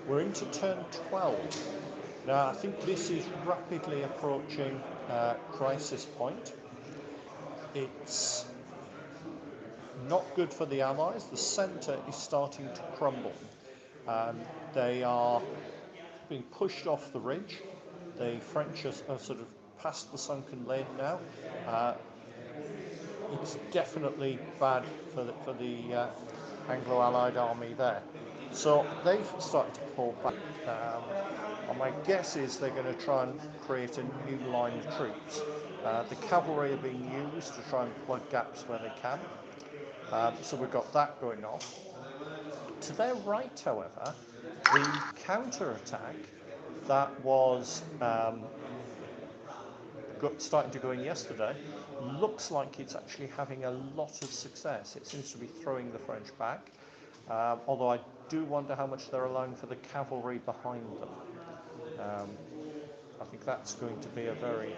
We're into turn 12. Now, I think this is rapidly approaching crisis point. It's not good for the Allies. The centre is starting to crumble. They are being pushed off the ridge. The French are sort of past the sunken lane now. It's definitely bad for the Anglo-Allied army there. So they've started to pull back. And my guess is they're going to try and create a new line of troops. The cavalry are being used to try and plug gaps where they can. So we've got that going on. To their right, however, the counter-attack that was starting to go in yesterday looks like it's actually having a lot of success. It seems to be throwing the French back, although I do wonder how much they're allowing for the cavalry behind them. I think that's going to be a very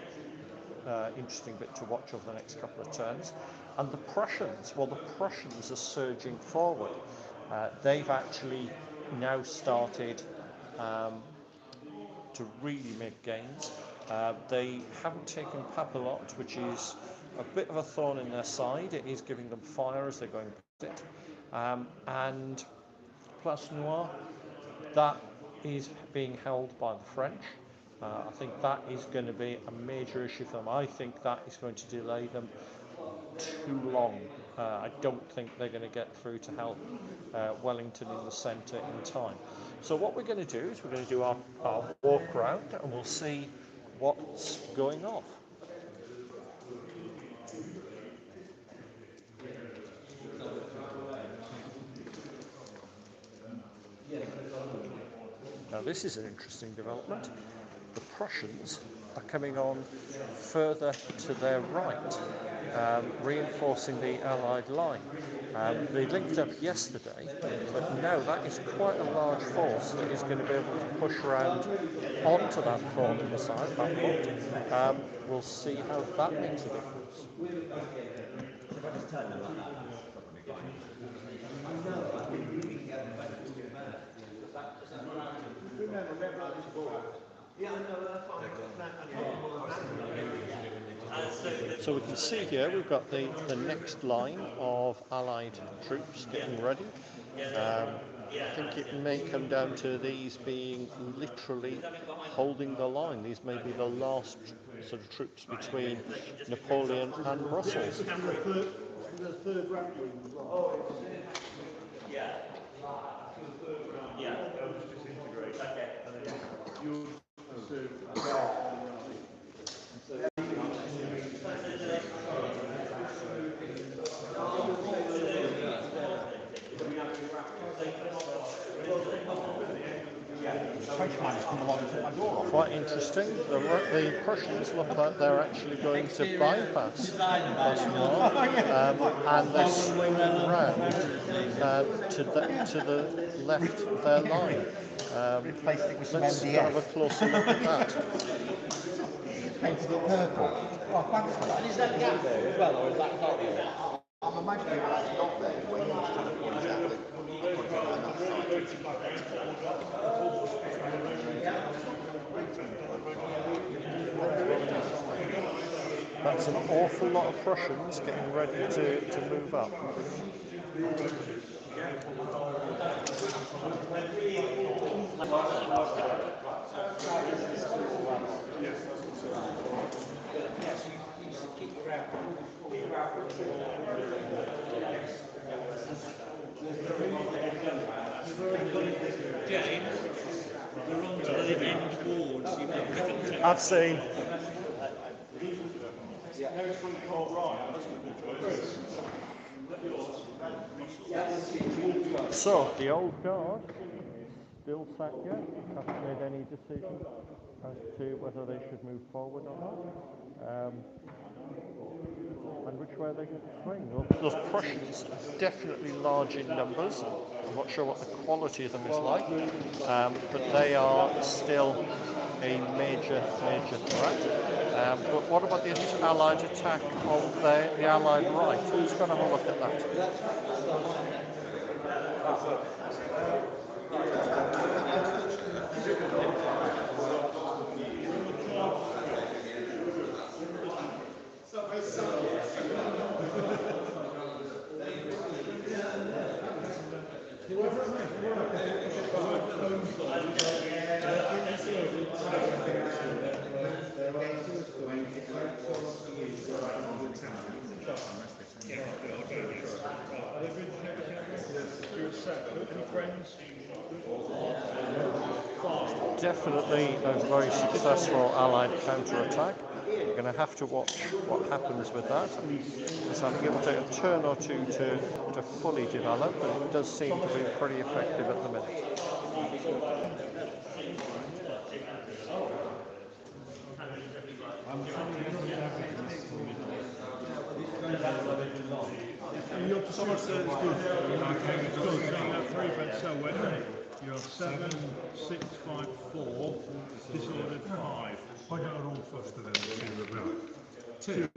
interesting bit to watch over the next couple of turns. And the Prussians, well, the Prussians are surging forward. They've actually now started to really make gains. They haven't taken Papillotte, which is a bit of a thorn in their side. It is giving them fire as they're going past it. And Place Noire, that is being held by the French. I think that is going to be a major issue for them. I think that is going to delay them too long. I don't think they're going to get through to help Wellington in the centre in time. So what we're going to do is we're going to do our walk round and we'll see what's going off. Now this is an interesting development. The Prussians are coming on further to their right, reinforcing the Allied line. They linked up yesterday, but now that is quite a large force that is going to be able to push around onto that thorn in the side, that foot. We'll see how that makes a difference. So we can see here we've got the next line of Allied troops getting ready. I think it may come down to these being literally holding the line. These may be the last sort of troops between Napoleon and Brussels. Quite interesting. The Prussians look like they're actually going to bypass Noire, and they're swinging round to the left of their line. Let's have a closer look at that. Painted it purple. Oh, thanks for that. And is that gap there as well, or is that not there? I'm imagining that's not there when you're trying to point out that That's an awful lot of Prussians getting ready to move up. James, we're on to the end wards. I've seen. So, the old guard still sat here, haven't made any decision as to whether they should move forward or not. And which way they can swing. Well, those Prussians are definitely large in numbers. I'm not sure what the quality of them is like, but they are still a major threat. But what about the Allied attack on the Allied right? Who's going to have a look at that? Definitely a very successful Allied counter-attack. You're going to have to watch what happens with that. So I think it will take a turn or two to fully develop, but it does seem to be pretty effective at the minute. Someone says it's good. It's good. So you have 3 bets. So when you have 7, 6, 5, 4, disordered 5. I got a roll first and then see about. 2.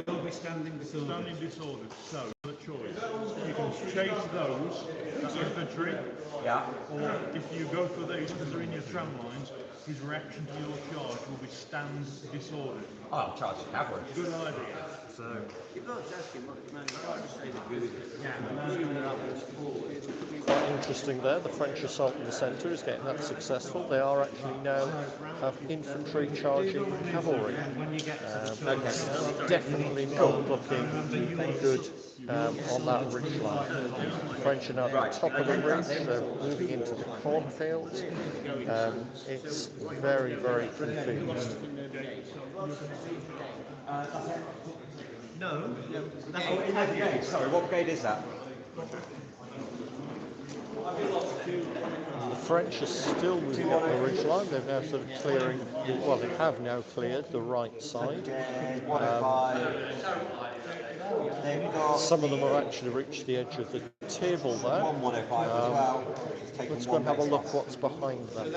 You'll be standing disordered. Standing disordered. So the choice. You can chase those, that's infantry. Yeah. Or if you go for these because they're in your tram lines, his reaction to your charge will be stand disordered. Oh, I'll charge the cavalry. Good idea. So. You've got to ask him what man you got to say the good. Quite interesting there, the French assault in the centre is getting that successful. They are actually now have infantry charging cavalry. It's definitely not looking good on that ridge line. The French are now at the top of the ridge, they're moving into the cornfields. It's very, very confused. No, that's what it has gate. Sorry, what gate is that? The French are still moving up the ridge line. They're now sort of clearing, well, they have now cleared the right side. Some of them have actually reached the edge of the table there. Let's go and have a look what's behind them.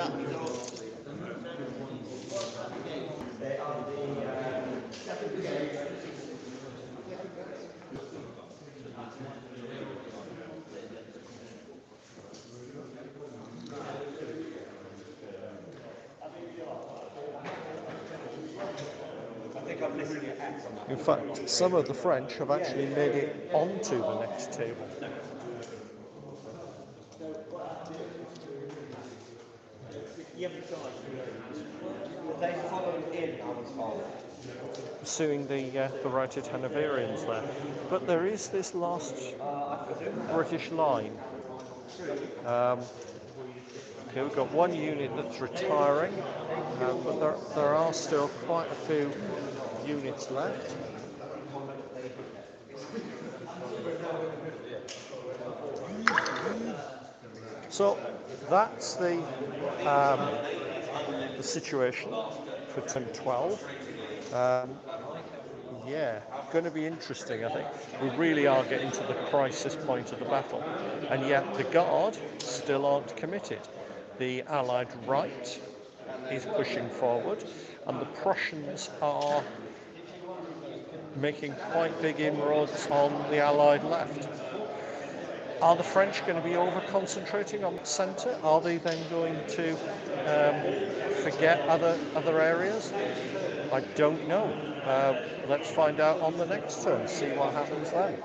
In fact, some of the French have actually made it onto the next table. They followed in, I was told. Pursuing the routed Hanoverians there. But there is this last British line. Okay, we've got one unit that's retiring, but there are still quite a few units left. So that's the situation for 1012. Yeah, going to be interesting, I think. We really are getting to the crisis point of the battle, and yet the Guard still aren't committed. The Allied right is pushing forward, and the Prussians are making quite big inroads on the Allied left. Are the French going to be over-concentrating on the centre? Are they then going to forget other areas? I don't know. Let's find out on the next turn, see what happens then.